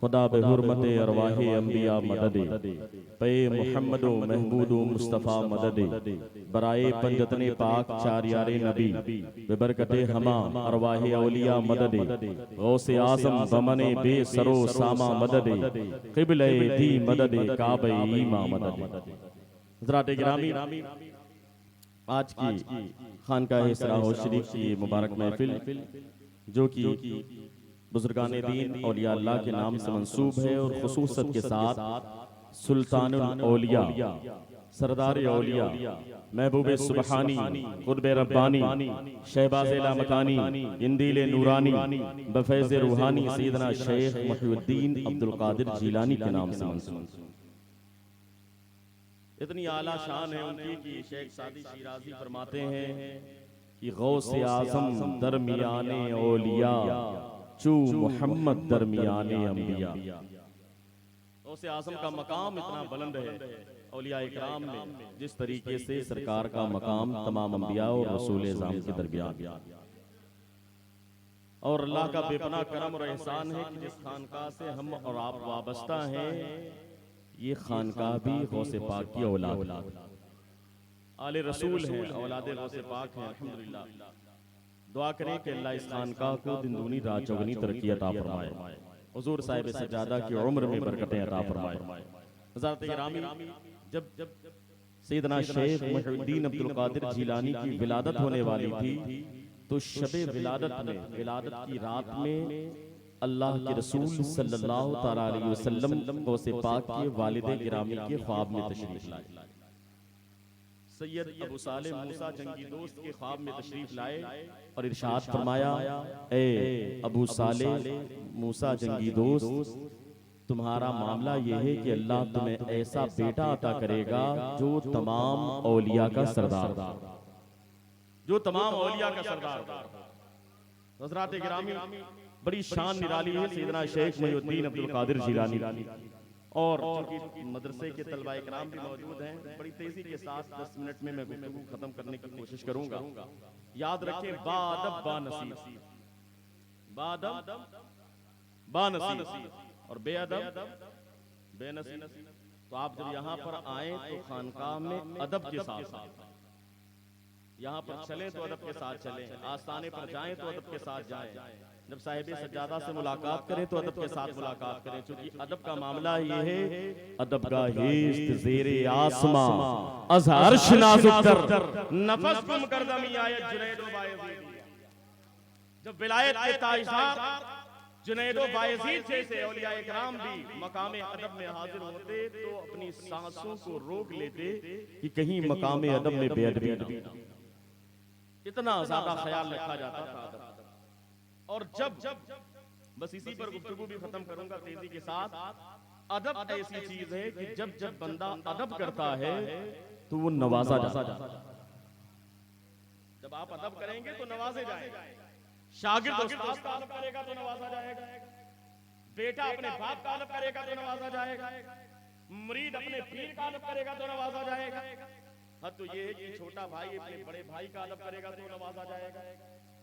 खुदा बेहुरमत अरवाहे अम्बिया मददे पे मुहम्मदो महमूदो मुस्तफ़ा मददे बराए पंजतने पाक चार यारे नबी बेबरकते हमा अरवाहे औलिया मददे गौसे आज़म बमने बेसरो सामा मददे क़िबले दी मददे काबे ईमा मददे। हज़रात गिरामी, आज की खानकाह इस्राह शरीफ की मुबारक महफिल जो कि बुजुर्गाने दीन औलिया अल्लाह के नाम से मंसूब है और खुसूसत के साथ सुल्तानुल औलिया सरदार औलिया महबूब सुबहानी कुतुब रब्बानी शहबाज लामकानी इंदील नूरानी बफैज़ रूहानी सैयदना शेख मुहीउद्दीन अब्दुल कादिर जीलानी के नाम से मंसूब। इतनी आला शान है उनकी कि शेख सादी शिराजी फरमाते हैं कि गौसे आज़म दरमियाने औलिया चू मोहम्मद दरमियाने अंबिया। गौसे आज़म का मकाम इतना बुलंद है औलिया इकराम में, जिस तरीके से सरकार का मकाम तमाम अंबिया और रसूल इज़ाम के दरमियान। और अल्लाह का बेपनाह करम और एहसान है कि जिस खानकाह से हम और आप वाबस्ता हैं, ये खानकाह भी गौसे पाक की औलाद आले रसूल है, औलादे गौसे पाक है। अल्हम्दुलिल्लाह, दुआ करें कि अल्लाह इस खानकाह को दिन दूनी रात चौगनी तरक्की अता फरमाए, हुजूर साहिब सजादा की उम्र में बरकतें अता फरमाए। हज़रत गिरामी, जब सैयदना शेख मुहीउद्दीन अब्दुल कादिर जीलानी की विलादत होने वाली थी, तो शबे विलादत में, विलादत की रात में अल्लाह के रसूल सल्लल्लाहु तआला अलैहि वसल्लम गौसे पाक के वालिद गिरामी के ख्वाब में तशरीफ लाए। सैयद अबू सालेह मूसा जंगी दोस्त के ख्वाब में तशरीफ लाए और इरशाद फरमाया, ए अबू सालेह मूसा जंगी दोस्त, तुम्हारा मामला यह है कि अल्लाह तुम्हें ऐसा बेटा अता करेगा जो तमाम औलिया का सरदार, जो तमाम औलिया का सरदार। हज़रात गिरामी, बड़ी शान निराली है सैयदना शेख मुहीउद्दीन अब्दुल कादिर जीलानी, और मदरसे के तलबा इकराम भी मौजूद हैं। बड़ी तेजी के साथ 10 मिनट में मैं गुफ्तगू खत्म करने की कोशिश करूंगा। याद रखें, बाअदब बानसीब, बाअदब बानसीब और बेअदब बेनसीब। तो आप जब यहाँ पर आए तो खानकाह में अदब के साथ यहाँ पर चलें तो अदब के साथ चलें, आस्थाने पर जाएं तो अदब के साथ जाएं, जब साहिब सज्जादा से मुलाकात करें तो अदब के साथ मुलाकात करें, क्योंकि अदब का मामला ये है, अदब का हिस्त ज़ेरे आसमां अज़ अर्श नाज़ुक तर नफस गुम कर दमी आयत जुनैदो बायज़ीद। जब विलायत के ताइज़ार जुनैदो बायज़ीद जैसे औलिया इकराम भी मकाम अदब में हाजिर होते तो अपनी सांसों को रोक लेते कि कहीं मकाम अदब में बेअदबी न हो। इतना ज्यादा ख्याल रखा जाता था अदब। और जब बस इसी पर गुफ्तगू भी खत्म करूंगा तेजी के साथ। अदब ऐसी चीज है कि जब जब बंदा अदब करता है तो वो नवाजा जाता है। जब आप अदब करेंगे तो नवाजे जाएंगे। शागिर्द उस्ताद का अदब करेगा तो नवाजा जाएगा, बेटा अपने बाप का अदब करेगा तो नवाजा जाएगा, मुरीद अपने पीर का अदब करेगा तो नवाजा जाएगा। हाँ, तो ये है कि छोटा भाई अपने बड़े भाई का अदब करेगा तो नवाजा जाएगा,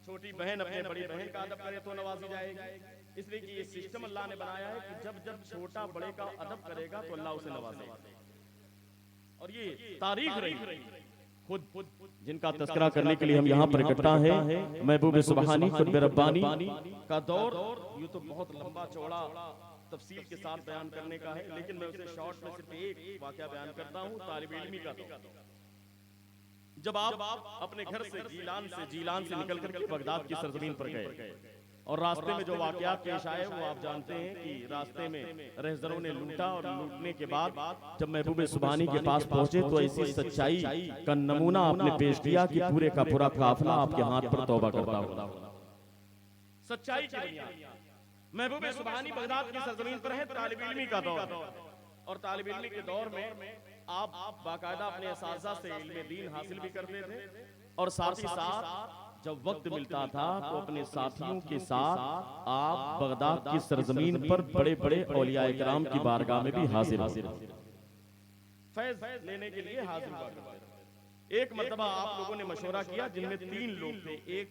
छोटी बहन अपने बड़ी बहन का अदब करे तो नवाजी जाएगी। इसलिए कि ये सिस्टम अल्लाह ने बनाया है कि जब जब छोटा बड़े का अदब करेगा तो अल्लाह उसे नवाजेगा। और ये तारीख रही खुद जिनका तस्करा करने के लिए हम यहाँ पर इकट्ठा हैं, महबूब सुबहानी कुतुब रब्बानी का दौर यूं तो बहुत लंबा चौड़ा तफसील के साथ बयान करने का है, लेकिन मैं उसे शॉर्ट में सिर्फ एक वाकया बयान करता हूँ। तालिब इल्मी का दौर, जब आप अपने घर से जीलान से निकल करके बगदाद की सरजमीन पर गए और रास्ते में जो वाकया पेश आए वो आप जानते हैं कि रास्ते में रहज़रों ने लूटा और लूटने के बाद जब महबूब सुबहानी के पास पहुंचे तो ऐसी सच्चाई का नमूना आपने पेश किया कि पूरे का पूरा काफिला आपके हाथ पर तौबा करता होगा। सच्चाई की बुनियाद महबूब सुबहानी बगदाद की सरजमीन पर है, तालिब इल्मी का दौर, और तालिब इल्मी के दौर में आप बाकायदा अपने असातिज़ा से इल्मे दीन हासिल भी करते थे, और साथ ही साथ जब वक्त मिलता था तो अपने साथियों के साथ आप बगदाद की सरजमीन पर बड़े बड़े औलिया इकराम की बारगाह में भी हाजिर फैज लेने के लिए हाजिर हुआ करते थे। एक मर्तबा आप लोगों ने मशवरा किया, जिनमें 3 लोग थे। एक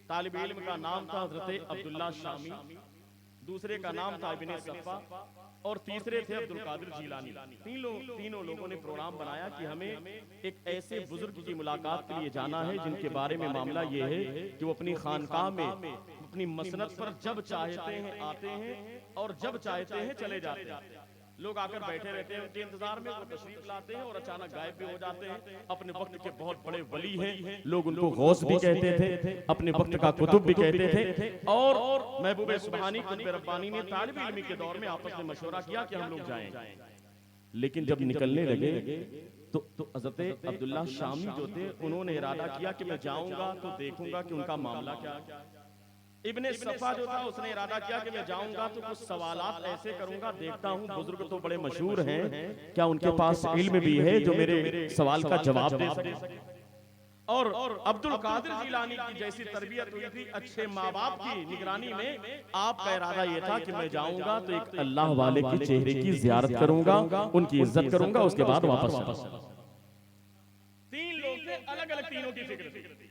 तालिब इल्म का नाम था हजरत अब्दुल्ला शामी, दूसरे का नाम था इब्ने सफ़ा और तीसरे थे अब्दुल कादिर जीलानी। तीनों लोगों ने प्रोग्राम बनाया कि हमें एक ऐसे बुजुर्ग की मुलाकात के लिए जाना है जिनके बारे में मामला ये है कि वो अपनी खानकाह में अपनी मसनद पर जब चाहते हैं आते हैं और जब चाहते हैं चले जाते हैं। लोग आकर बैठे रहते हैं उनके इंतजार में, वो तशरीफ लाते हैं और अचानक गायब भी हो जाते हैं। अपने वक्त के बहुत बड़े वली हैं, लोग उनको गौस भी कहते थे, अपने वक्त का कुतुब भी कहते थे। और महबूब सुबहानी कुतुब रब्बानी ने तालिब इल्मी के दौर में आपस में मशवरा किया कि हम लोग जाएं। लेकिन जब निकलने लगे तो हज़रत अब्दुल्ला शामी जो थे उन्होंने इरादा किया कि मैं जाऊंगा तो देखूंगा कि उनका मामला क्या है। इब्ने सफ़ा जो था उसने इरादा किया कि मैं जाऊंगा तो कुछ सवालात ऐसे करूंगा, देखता हूं बुजुर्ग तो बड़े मशहूर हैं, क्या उनके पास इल्म भी है जो मेरे सवाल का जवाब दे सके। और अब्दुल कादिर जीलानी की जैसी तरबियत हुई थी अच्छे माँ बाप की निगरानी में, आपका इरादा ये था कि मैं जाऊंगा तो एक अल्लाह वाले के चेहरे की जियारत करूंगा, उनकी इज्जत करूंगा, उसके बाद वापस। तीन लोग थे, अलग अलग तीनों की फिक्र थी।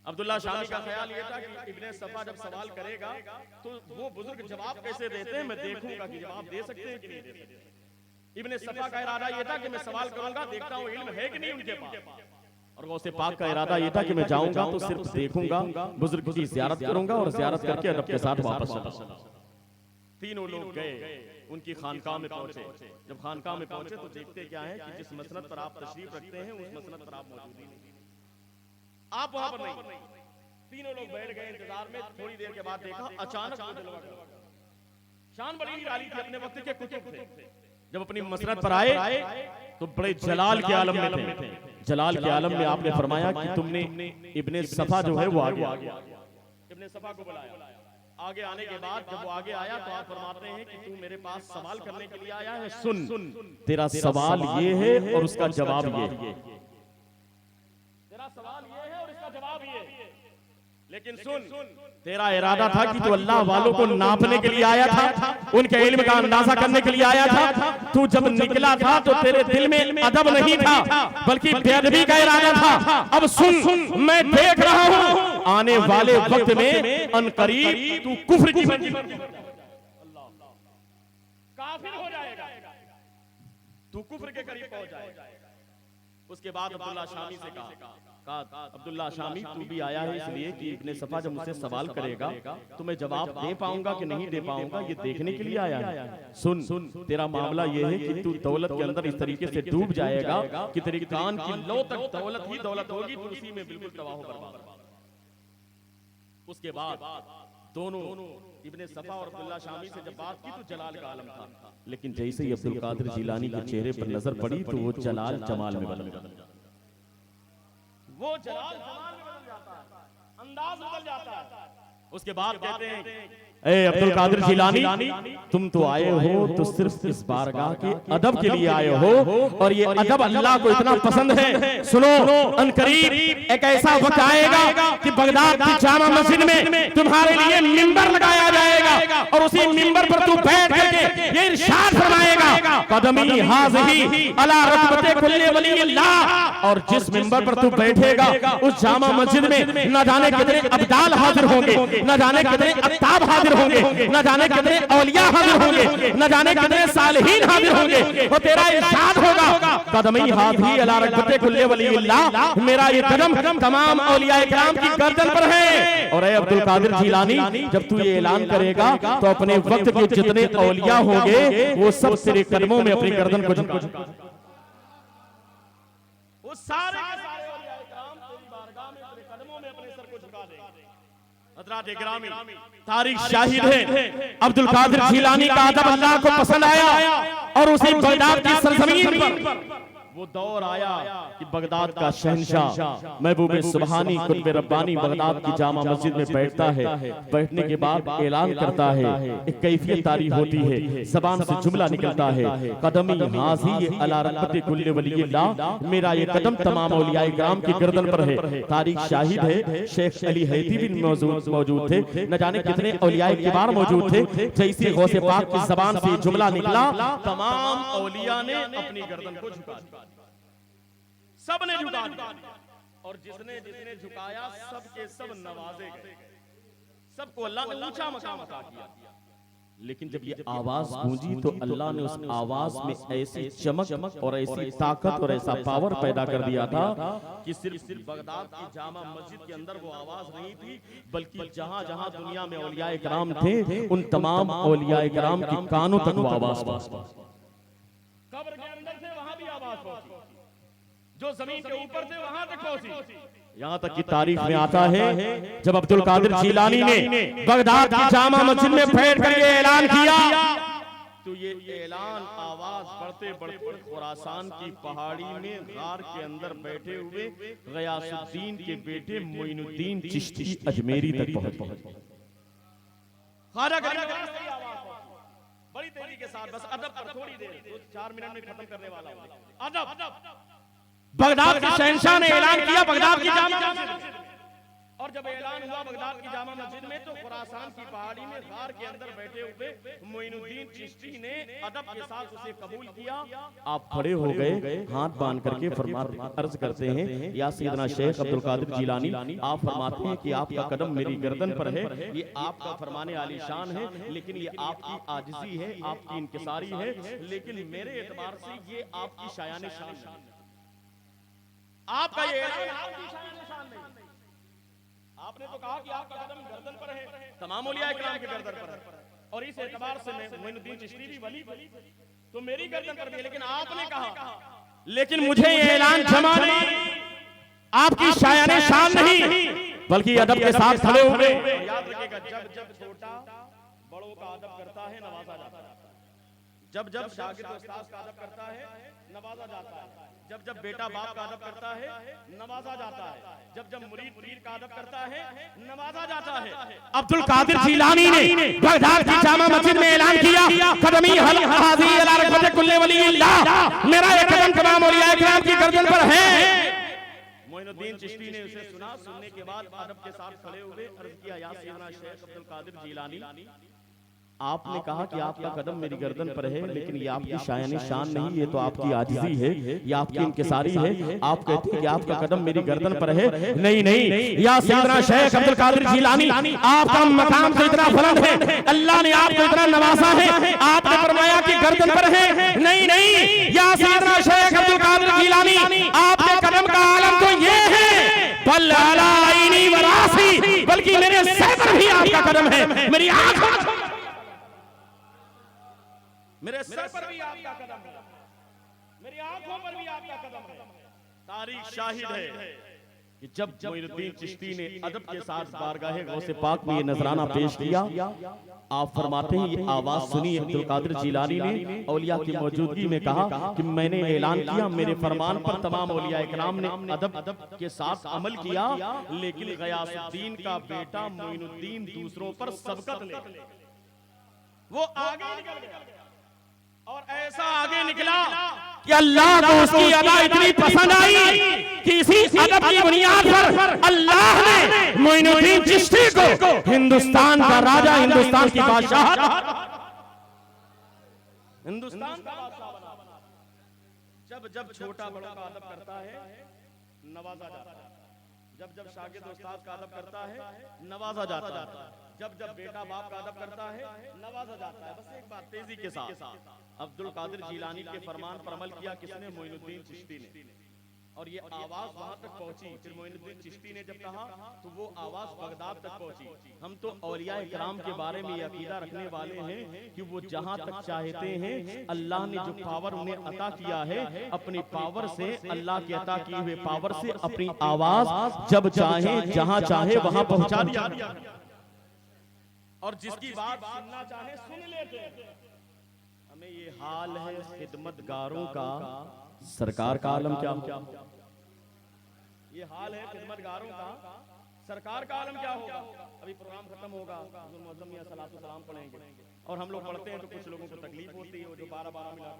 अब्दुल्ला शामी का ख्याल ये था कि इब्ने सफ़ा जब सवाल करेगा तो वो बुजुर्ग जवाब कैसे देते हैं मैं देखूंगा कि जवाब दे सकते हैं कि नहीं दे सकते। इब्ने सफ़ा का इरादा ये था कि मैं सवाल करूंगा, देखता हूं इल्म है कि नहीं उनके पास। और गौसे पाक का इरादा ये था कि मैं जाऊंगा तो सिर्फ देखूंगा, बुजुर्ग की ज़ियारत करूंगा और ज़ियारत करके अदब के साथ वापस चला। तीनों लोग गए, उनकी खानकाह में पहुंचे। जब खानकाह में पहुंचे तो देखते क्या है कि जिस मसनद पर आप तशरीफ रखते हैं उस मसनद पर आप मौजूद ही नहीं, आप वहां पर नहीं। तीनों लोग बैठ गए इंतजार में। थोड़ी देर के बाद देखा अचानक शान बड़ी निराली थी, अपने वक्त के कुतुब थे। जब अपनी मसनद पर आए तो बड़े जलाल के आलम में थे। जलाल के आलम में आपने फरमाया कि तुमने इब्ने सफ़ा जो है वो आ गया। इब्ने सफ़ा को बुलाया। आगे आने के बाद जब वो आगे आया तो आप फरमाते हैं कि तू मेरे पास सवाल करने के लिए आया है, सुन तेरा सवाल ये है और उसका जवाब ये है। तेरा सवाल ये है और इसका जवाब ये है, लेकिन सुन तेरा इरादा था कि तू अल्लाह वालों को नापने के लिए आया था, उनके इल्म का अंदाजा करने के लिए आया था। तू जब निकला था तो तेरे दिल में अदब नहीं था बल्कि बेअदबी का इरादा था। अब सुन मैं देख रहा हूं आने वाले वक्त में अनकरीब तू कुफ्र की काफिर हो जाएगा, तू कुफ्र के करीब पहुंच जाएगा। उसके बाद अब्दुल्ला शामी से कहा अब्दुल्ला शामी तू भी आया है इसलिए कि इब्ने सफ़ा जब मुझसे सवाल करेगा तो मैं जवाब दे पाऊंगा कि नहीं दे पाऊंगा ये देखने के लिए आया है। सुन तेरा मामला ये है कि तू दौलत के अंदर इस तरीके से डूब जाएगा कि तेरी कान की लौ तक दौलत ही दौलत होगी, तो उसी में बिल्कुल तबाह बर्बाद। उसके बाद दोनों इब्ने सफ़ा और अब्दुल्ला शामी से जब बात की तो जलाल का आलम था, लेकिन जैसे ही अब्दुल कादिर जीलानी के चेहरे पर नजर पड़ी तो वो जलाल जमाल में बदल गया। वो जलाल जमाल में बदल जाता है, अंदाज बदल जाता है। उसके बाद कहते हैं ए अब्दुल कादिर जीलानी तुम तो आए हो तो सिर्फ इस बारगाह के अदब के लिए आए हो और ये अदब अल्लाह को इतना पसंद है। सुनो अनकरीब एक ऐसा वक्त आएगा कि बगदाद की जामा मस्जिद में तुम्हारे लिए मिंबर लगाया जाएगा और उसी मिंबर पर तू बैठ करके ये इरशाद फरमाएगा कदमी हाज़िही अला रतबते कुल्ले वलील्लाह। और जिस मिंबर पर तू बैठेगा उस जामा मस्जिद में न जाने कितने अब्दाल हाजिर होंगे, न जाने कितने अत्ताब हाजिर होंगे, न जाने कितने औलिया हाजिर होंगे, न जाने कितने सालिहीन हाजिर होंगे। वो तेरा इरशाद होगा कदमी हाज़िही अला रतबते कुल्ले वलील्लाह, मेरा ये कदम तमाम औलिया इकराम की गर्दन पर है। और ए अब्दुल कादिर जीलानी जब तू ये ऐलान करेगा तो अपने वक्त के जितने औलिया होंगे वो सब तेरे कदमों में अपनी गर्दन को झुका, वो सारे के सारे औलिया इकराम तेरी बारगाह में तेरे कदमों में अपने सर को झुका देंगे। हज़रात इकरामी तारीख शाहिद है अब्दुल कादिर जीलानी का अदब अल्लाह को पसंद आया और उसी बगदाद की सरजमीन पर वो दौर आया कि बगदाद का शहंशाह महबूब सुबहानी कुतुब रब्बानी बगदाद की जामा मस्जिद में बैठता है। बैठने के बाद ऐलान करता है, एक कैफियत तारी होती है, ज़बान से जुमला निकलता है कदमी हाज़िही अला रतबते कुल्ले वलील्लाह, मेरा ये कदम तमाम औलिया इकराम की गर्दन पर है। तारीख शाहिद है शेख अली हैती भी मौजूद थे, न जाने कितने औलिया किबार मौजूद थे। जैसे गौसे पाक की ज़बान से जुमला निकला तमाम औलिया ने अपनी गर्दन को झुका दिया, सबने झुका दिया। और जिसने जिसने झुकाया सब के सब नवाजे गए, सबको अल्लाह ने ऊंचा मकाम अता किया। लेकिन जब ये आवाज गूंजी तो अल्लाह ने उस आवाज में ऐसी चमक और ऐसी ताकत और ऐसा पावर पैदा कर दिया था कि सिर्फ बगदाद की जामा मस्जिद के अंदर वो आवाज नहीं थी, बल्कि जहां जहां दुनिया में औलिया इकराम थे उन तमाम औलिया इकराम की कानों तक वो आवाज पहुंची। कब्र के अंदर से वहां भी आवाज पहुंची, जो जमीन के ऊपर थे वहां तक पहुंची। यहाँ तक की तारीख में आता है जब अब्दुल कादिर जीलानी ने बगदाद की जामा मस्जिद में बैठ कर ये ऐलान किया तो ये ऐलान आवाज बढ़ते बढ़ते खुरासान की पहाड़ी में गार के अंदर बैठे हुए गयासुद्दीन के बेटे मोइनुद्दीन चिश्ती अजमेरी तक पहुंच। बड़ी तेजी के साथ, बस अदब पर थोड़ी देर, 4 मिनट में खत्म करने वाला हूं। अदब। बगदाद के शहंशाह ने ऐलान किया बगदाद की जामा मस्जिद, और जब ऐलान हुआ बगदाद की जामा मस्जिद में तो खुरासान की पहाड़ी में गार के अंदर बैठे हुए मोइनुद्दीन चिश्ती ने अदब के साथ उसे कबूल किया। आप खड़े हो गए, हाथ बांध करके अर्ज करते हैं, या सैयदना शेख अब्दुल कादिर जीलानी, आप फरमाते हैं कि आपका कदम मेरी गर्दन पर है। ये आपका फरमाने आलीशान है, लेकिन ये आपकी आजिजी है, आपकी इंकिसारी है, लेकिन मेरे एतबार से ये आपकी शायान शान है। आपका ये ऐलान आपकी शान शान नहीं। आपने तो कहा कि आपका कदम गर्दन पर है, तमाम औलिया इकराम की गर्दन पर है, और इस एतबार से मैं मोइनुद्दीन चिश्ती भी वली तो मेरी गर्दन पर भी है। लेकिन आपने कहा, लेकिन मुझे ये ऐलान जमा नहीं, आपकी शायान शान नहीं, बल्कि अदब के साथ खड़े हुए। याद रखिएगा, जब जब छोटा बड़ों का अदब करता है नवाजा जाता है, जब जब शागिर्द उस्ताद का अदब करता है नवाजा जाता है, जब जब बेटा बाप का अदब करता है नवाजा जाता है, जब जब मुरीद पीर का अदब करता है नवाजा जाता है। अब्दुल कादिर जीलानी ने बगदाद की जामा मस्जिद में ऐलान किया, कदमी हल हाजी अला रग़बत कुल्ले वलील्लाह, मेरा एक कदम तमाम औलिया इकराम की गर्दन पर है। मोइनुद्दीन चिश्ती ने उसे सुना, सुनने के बाद अदब के साथ खड़े हुए अर्ज किया, या सैयदना शेख अब्दुल कादिर जीलानी, आपने कहा कि आपका कदम मेरी गर्दन पर है, लेकिन ये आपकी शायान शान नहीं, ये तो आपकी आजिजी है, ये आपकी इंकिसारी है। आप कहते हैं कि आपका कदम मेरी गर्दन पर है, नहीं नहीं, या सैयदना शेख अब्दुल कादिर जीलानी, आपका मकाम तो इतना बुलंद है, अल्लाह ने आपको इतना नवाजा है, आपने फरमाया कि गर्दन पर है, नहीं नहीं, या सैयदना शेख अब्दुल कादिर जीलानी, आपके कदम का आलम तो ये है, बल अला आईनी व रासी, बल्कि मेरे सर पर भी आपका कदम है, मेरी आंखों मेरे सर पर भी आपका कदम है, मेरी आंखों पर भी आपका कदम है। तारीख शाहिद है कि जब मोइनुद्दीन चिश्ती ने अदब के साथ बारगाहे गौसे पाक में ये नजराना पेश किया, आप फरमाते हैं ये आवाज सुनी अब्दुल कादिर जीलानी ने औलिया की मौजूदगी में कहा कि मैंने ऐलान किया, मेरे फरमान पर तमाम औलिया इकराम ने अदब के साथ अमल किया, लेकिन गयासुद्दीन का बेटा मोइनुद्दीन दूसरों पर सबकत ले, वो आगे निकल गया, और ऐसा आगे निकला कि अल्लाह को उसकी अदा इतनी पसंद आई कि इसी अदब की बुनियाद पर अल्लाह ने मोइनुद्दीन चिश्ती को हिंदुस्तान का राजा, हिंदुस्तान की बादशाह, हिंदुस्तान का बादशाह बना। जब जब छोटा बड़ों का अदब करता है नवाजा जाता है, जब जब शागिर्द उस्ताद का अदब करता है नवाजा जाता है, जब जब बेटा बाप का अदब करता है नवाजा जाता है। बस एक बात तेजी के साथ, अब्दुल कादिर जीलानी के फरमान पर अमल किया किसने? मोइनुद्दीन चिश्ती ने, और ये आवाज वहां तक पहुंची। फिर मोइनुद्दीन चिश्ती ने जब कहा तो वो आवाज बगदाद तक पहुंची। हम तो औलिया इकराम के बारे में ये अकीदा रखने वाले हैं कि वो जहां तक चाहते हैं, अल्लाह ने जो पावर उन्हें अता किया है, अपनी पावर से, अल्लाह के अता किए हुए पावर से अपनी आवाज जब चाहे जहां चाहे वहां पहुंचा दिया, और जिसकी बात सुनना चाहे सुन लेते। हमें ये हाल है खिदमतगारों का, सरकार का आलम क्या होगा? ये हाल है खिदमतगारों का, सरकार का आलम क्या होगा? अभी प्रोग्राम खत्म होगा, हुज़ूर मियां सलातो सलाम पढ़ेंगे, और हम लोग पढ़ते हैं तो कुछ लोगों को तकलीफ होती है, वो जो 12-12 मिला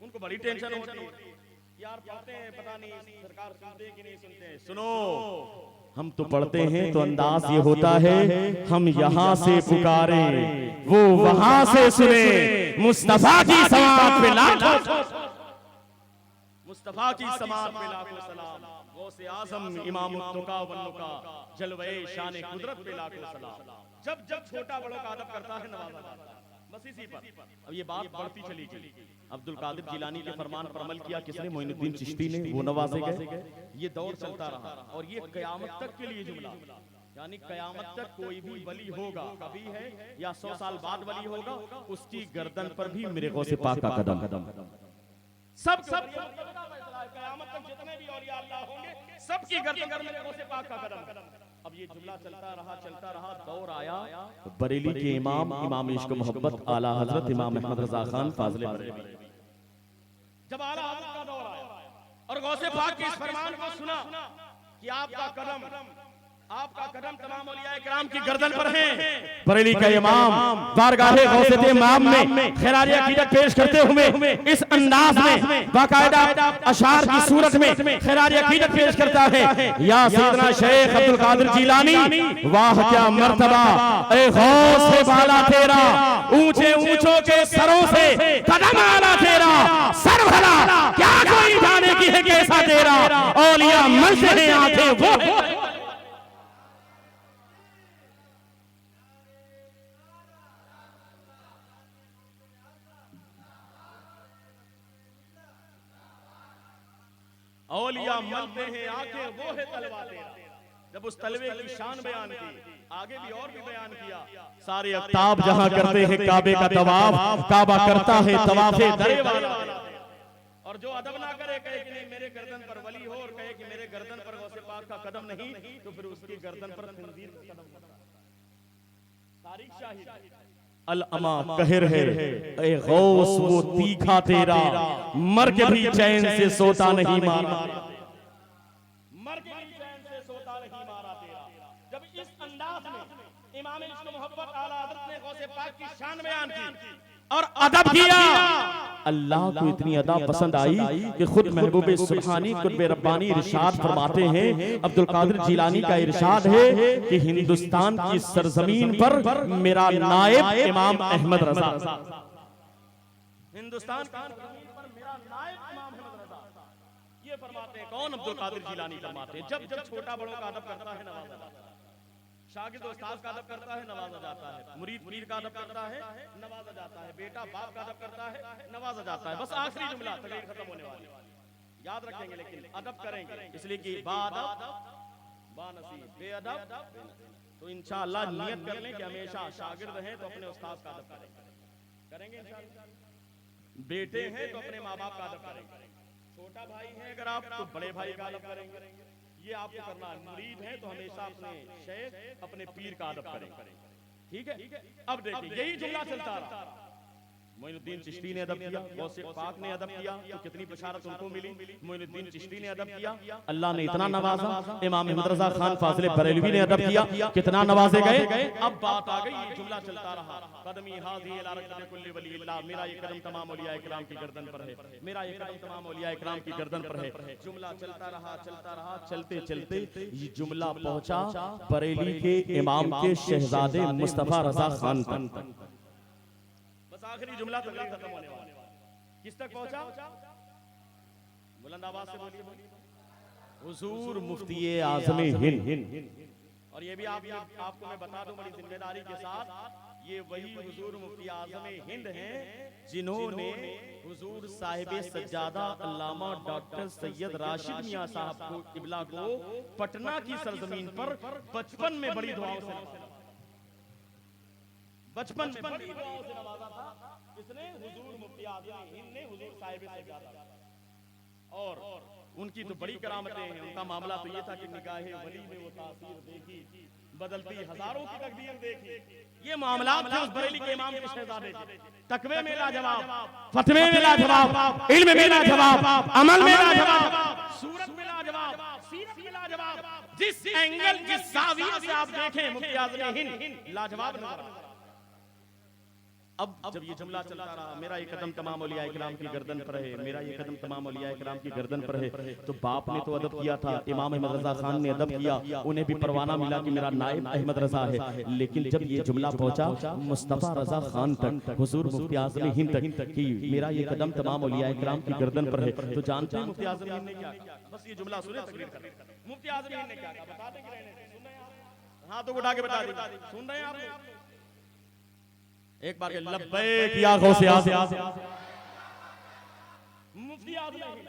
उनको बड़ी टेंशन होती है, यार पढ़ते हैं पता नहीं सरकार सुनते हैं कि नहीं सुनते हैं। सुनो, हम तो पढ़ते हैं तो अंदाज ये होता है हम यहाँ से पुकारे वो वहां से सुने, मुस्तफा की समात पे लाखों, मुस्तफा की समात पे लाखों सलाम, गौसे आजम इमाम तुका वन्नुका, जलवे शान कुदरत पे लाखों सलाम। जब जब छोटा बड़ों का अदब करता है नवाजा जाता है। बस इसी पर अब ये बात बढ़ती चली गई। अब्दुल कादिर जिलानी के फरमान पर अमल किया किसने? मोइनुद्दीन चिश्ती ने, वो नवाजे गए। ये दौर चलता रहा और ये कयामत तक के लिए जुमला, यानी कयामत तक कोई भी वली होगा, कभी है या 100 साल बाद वली होगा, उसकी गर्दन पर भी मेरे गौसे पाक का कदम सब कयामत तक जितने भी औलिया अल्लाह होंगे सबकी गर्दन पर मेरे गौसे पाक का कदम। अब ये जुमला चलता रहा, दौर आया बरेली के इमाम इश्क मोहब्बत आला हजरत इमाम अहमद रजा खान फाजिल बरेली। जब आला हजरत का दौर आया और गौसे पाक के इस फरमान को सुना कि आपका कदम तमाम औलिया किराम की गर्दन पर है, बरेली का इमाम बारगाहे गौसे इमाम में खिराज अकीदत पेश करते हुए इस अंदाज में बाकायदा अशार की सूरत में खिराज अकीदत पेश करता है, या सैयदना शेख अब्दुल कादिर जिलानी, वाह क्या मर्तबा ए गौसे बाला तेरा, ऊंचे ऊंचों के सरों से कदम आला तेरा, सर भला क्या कोई जाने की है कैसा तेरा, औलिया मन से है आंखें वो है। औलिया मलते हैं आंखें वो है तलवा तेरा। जब उस तलवे की शान बयान की, आगे भी और भी बयान किया, सारे अफ्ताब जहां करते हैं काबे का तवाफ, काबा करता है तवाफे दरे वाला। और जो अदब ना करे, कहे कि नहीं मेरे गर्दन पर वली हो, और कहे कि मेरे गर्दन पर गौसे पाक का कदम नहीं, तो फिर उसकी गर्दन पर खंजीर का कदम। तारीख शाहिद अल अमा कहर है ए गौस वो तीखा तेरा, मर के भी चैन से सोता नहीं मारा, मर के भी चैन से सोता नहीं मारा तेरा। जब इस अंदाज में इमाम इश्क मोहब्बत आला हज़रत ने गौसे पाक की शान बयान की और अदब किया, अल्लाह को इतनी अदा पसंद आई कि खुद महबूब सुब्हानी कुतुब रब्बानी इरशाद फरमाते हैं, अब्दुल कादिर जिलानी का इरशाद है कि हिंदुस्तान की सरजमीन पर मेरा नायब इमाम अहमद रजा, हिंदुस्तान की सरजमीन पर मेरा नायब इमाम अहमद रजा, ये फरमाते हैं। कौन? अब्दुल कादिर जिलानी फरमाते हैं। जब जब छोटा बड़ों का अदब करता है नवाजा जाता है, शागिर्द उस्ताद का अदब करता है नवाजा जाता है, मुरीद पीर का अदब करता है नवाजा जाता है, बेटा बाप का अदब करता है नवाजा जाता है। बस आखिरी जुमला, तकरीर खत्म होने वाली, याद रखेंगे लेकिन अदब करेंगे, इसलिए कि बाअदब बानसीब, बेअदब। तो इंशाअल्लाह नियत कर लें कि हमेशा शागिर्द हैं तो अपने उस्ताद का अदब करेंगे इंशाअल्लाह, बेटे हैं तो अपने माँ बाप का अदब करेंगे, छोटा भाई है अगर आप तो बड़े भाई का अदब करेंगे, ये आपको करना है। मुरीद है तो हमेशा अपने शेख अपने पीर का अदब करें, ठीक है। अब देखिए यही जुमला चलता रहा, मोइनुद्दीन चिश्ती ने अदब किया, गौसे पाक ने अदब किया, तो कितनी बशारत उनको मिली। मोइनुद्दीन चिश्ती ने अदब किया, अल्लाह ने इतना नवाजा। इमाम अहमद रजा खान फाजिल बरेलवी ने अदब किया, कितना नवाजे गए। अब बात आ गई, ये जुमला चलता रहा, कदमी हाज़ी इला रक़बति कुल्ली वलील्लाह, मेरा ये कदम तमाम औलिया इकराम की गर्दन पर है, मेरा ये कदम तमाम औलिया इकराम की गर्दन पर है। जुमला चलता रहा, चलते चलते ये जुमला पहुंचा बरेली के इमाम के शहजादे मुस्तफा रजा खान तक। आखिरी जुमला तक खत्म होने वाला, किस तक पहुंचा? बुलंद आवाज से बोलिए, हुजूर मुफ्ती आज़म हिंद। और ये भी आपको मैं बता दूं बड़ी जिम्मेदारी के साथ, ये वही हुजूर मुफ्ती आज़म हिंद हैं जिन्होंने हुजूर साहिब सज्जादा अल्लामा डॉक्टर सैयद राशिद मियां साहब को किबला को पटना की सरजमीन पर बचपन में बड़ी दुआओं से, बचपन में बड़ी दुआओं से नवाजा था। किसने? हुजूर मुफ्ती आज़म हिंद ने हुजूर साहिब सज्जादा। और उनकी तो बड़ी करामतें हैं। उनका मामला तो ये था कि निगाहे वली में वो तासीर देखी, बदलती हजारों की तकदीर देखी। ये मामला थे उस बरेली के इमाम के शहजादे थे। तकवे में लाजवाब, फतवे में लाजवाब, इल्म में लाजवाब, अमल में लाजवाब, सूरत में लाजवाब, सीरत में लाजवाब। जिस एंगल जिस जाविये से आप देखें मुफ्ती आज़म हिंद लाजवाब नजर। अब जब ये जुमला चलता रहा, मेरा ये कदम तमाम औलिया इकराम की गर्दन पर है, मेरा ये कदम तमाम औलिया इकराम की गर्दन पर है, तो बाप ने तो अदब किया था, इमाम अहमद रजा खान ने अदब किया, उन्हें भी परवाना मिला कि मेरा नायब अहमद रजा है। लेकिन जब ये जुमला पहुंचा मुस्तफा रजा खान तक, हुजूर मुफ्ती आज़म हिंद तक कि मेरा ये कदम तमाम औलिया इकराम की गर्दन पर है, तो जानते हैं मुफ्ती आज़म हिंद ने क्या किया? बस ये जुमला सुने, तकरीर करें। मुफ्ती आज़म हिंद ने क्या कहा बता दें कि हाथों को उठा के बता दी, सुन रहे हैं आप? एक बार के लब्बैक या गौसे आज़म। मुफ्ती आज़म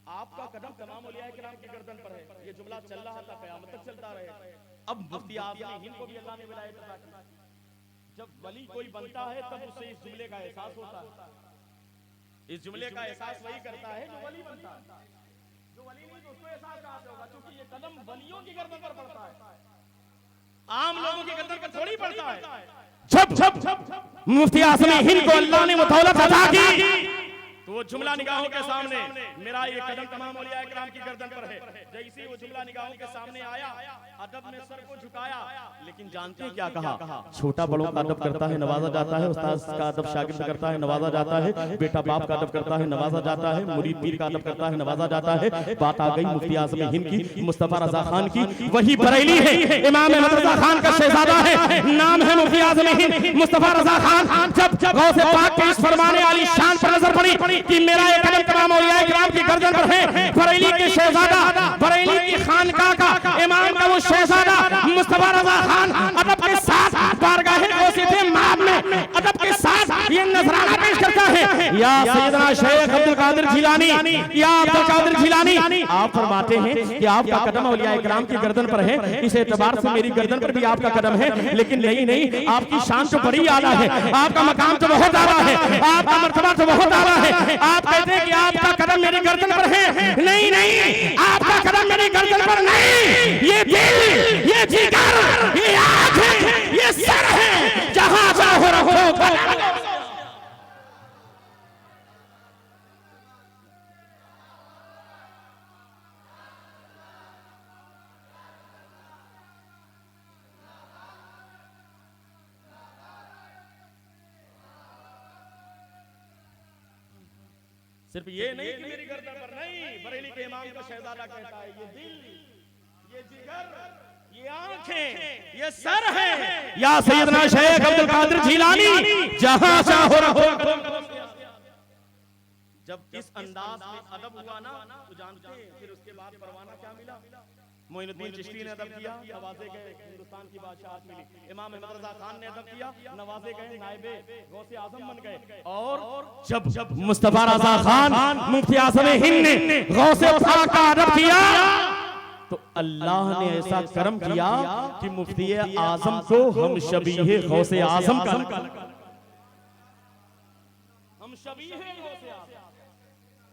आपका कदम तमाम औलिया किराम की गर्दन पर है। ये जुमला चल रहा था, क़यामत तक चलता रहे। अब मुफ्ती आज़म हिंद को भी अल्लाह ने विलायत अता की। जब वली कोई बनता है तब उसे इस जुमले का एहसास होता है। इस जुमले का एहसास वही करता है जो वली बनता है। जो वली नहीं तो उसको एहसास कहां से होगा, क्योंकि ये कदम वलियों की गर्दन पर पड़ता है, आम लोगों की गर्दन पर थोड़ी पड़ता है। जब मुफ्ती आज़म हिंद को अल्लाह ने दौलत अता की तो वो जुमला निगाहों के सामने, मेरा ये कदम तमाम औलिया किराम की गर्दन पर है, जैसे वो जुमला निगाहों के सामने आया, अदब में सर को झुकाया। लेकिन जानते हैं क्या कहा? छोटा बड़ों का अदब करता है, नवाजा जाता है। उस्ताद का अदब शागिर्द करता है, नवाजा जाता है। बेटा बाप का अदब करता है, नवाजा जाता है। मुरीद पीर का अदब करता है, नवाजा जाता है। बात आ गई मुफ्ती आज़म हिंद की, मुस्तफा रजा खान की। वही बरेली है, इमाम अहमद रजा खान का शहजादा है, नाम है मुफ्ती आज़म हिंद मुस्तफा रजा खान। जब गौसे पाक के इस फरमाने वाली शान पर नजर पड़ी कि मेरा ये कदम तमाम औलिया किराम की गर्दन पर है, बरेली के शहजादा, बरेली की खानकाह का इमाम का वो शहजादा मुस्तफा रजा खान अदब के साथ बारगाहे गौसे माब में अदब के साथ ये नजराना पेश करता है। या सैयदना शेख अब्दुल कादिर जिलानी, या अब्दुल कादिर जिलानी, आप फरमाते हैं कि आपका कदम औलिया किराम की गर्दन पर है, इस एतबार से मेरी गर्दन पर भी आपका कदम है। लेकिन नहीं, आपकी शान तो बड़ी आला है, आपका मकाम तो बहुत आला है, आपका मर्तबा तो बहुत आला है। आप कहते हैं कि आपका कदम मेरी गर्दन पर है। नहीं, आपका कदम मेरी गर्दन पर नहीं, ये दिल, ये जिगर, ये आंखें, ये सर है, जहां चाहो रहो। सिर्फ ये नहीं कि मेरी गर्दन पर नहीं, बरेली के इमाम का शहजादा कहता है, ये दिल, ये जिगर, ये आंखें, ये सर है। या सैयदना शेख अब्दुल कादिर जिलानी, जहां चाहो रहो। जब इस अंदाज में अदब हुआ ना, तो जानते हैं फिर उसके बाद परवाना क्या मिला? मोइनुद्दीन चिश्ती ने अदब किया, नवाजे गए, हिंदुस्तान की बादशाहत मिली। इमाम अहमद रजा खान ने अदब किया, नवाजे गए, नायबे गौसे आज़म बन गए। और जब मुस्तफा रजा खान मुफ्ती आज़म हिंद ने गौसे पाक का अदब किया तो अल्लाह ने ऐसा करम किया कि मुफ्ती आज़म को हम शबीहे गौसे आज़म का, हम शबीहे गौसे आज़म,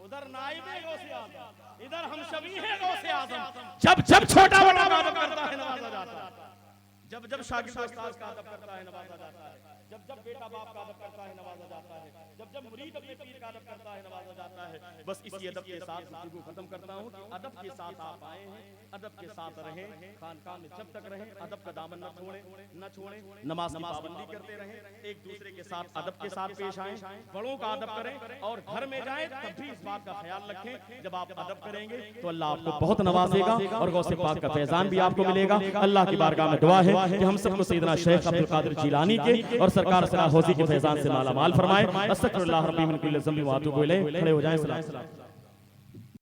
उधर नाइबे गौसे आज़म, इधर हम शबीहे गौसे आज़म। जब छोटा बड़ा का अदब करता है, नवाजा जाता है। जब शागिर्द उस्ताद का अदब करता है, नवाजा जाता है। जब बेटा बाप का अदब करता है, नवाजा जाता है। जब मुरीद अपने पीर का अदब करता है, नवाजा जाता है। बस इसी अदब के साथ गुफ्तगू खत्म करता हूँ कि अदब के साथ आप आए हैं, अदब के साथ रहें, खानकाह में जब तक रहें अदब का दामन न छोड़ें, नमाज की पाबंदी करते रहें, एक दूसरे के साथ अदब के साथ पेश आएं, बड़ों का अदब करें और घर में जाएं तब भी इस बात का ख्याल रखें, जब आप अदब करेंगे तो अल्लाह आपको बहुत नवाजेगा और गौसे पाक का फैजान भी आपको मिलेगा। अल्लाह की बारगाह में दुआ है कि हम सबको सैयदना शेख अब्दुल कादिर जिलानी के और सरकार सलाह होजी के फैजान से माला माल फरमाए। अस्तगफिरुल्लाह रब्बी मिन कुल्लि ज़ंबि व अतूबु इलैह। खड़े हो जाएं। सलाम।